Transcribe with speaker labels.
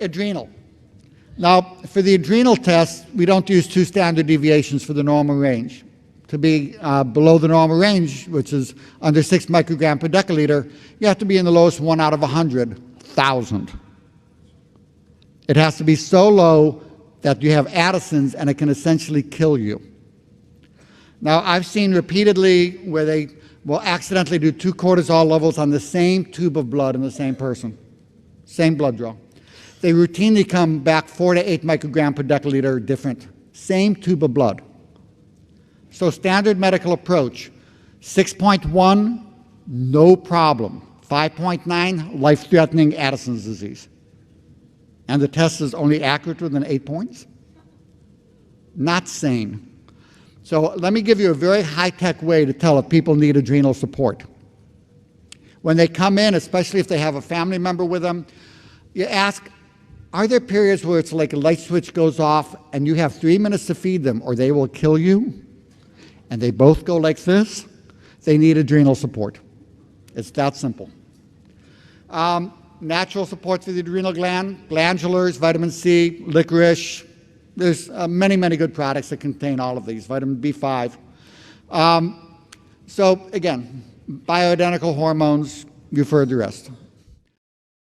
Speaker 1: Adrenal. Now, for the adrenal test, we don't use 2 standard deviations for the normal range. To be below the normal range, which is under 6 microgram per deciliter, you have to be in the lowest 1 out of 100,000. It has to be so low that you have Addison's and it can essentially kill you. Now, I've seen repeatedly where they will accidentally do 2 cortisol levels on the same tube of blood in the same person, same blood draw. They routinely come back 4 to 8 microgram per deciliter different, same tube of blood. So standard medical approach, 6.1, no problem. 5.9, life-threatening Addison's disease. And the test is only accurate within 8 points? Not sane. So let me give you a very high-tech way to tell if people need adrenal support. When they come in, especially if they have a family member with them, you ask, are there periods where it's like a light switch goes off and you have 3 minutes to feed them or they will kill you? And they both go like this? They need adrenal support. It's that simple. Natural support for the adrenal gland, glandulars, vitamin C, licorice. There's many, many good products that contain all of these, vitamin B5. So again, bioidentical hormones, you've heard the rest.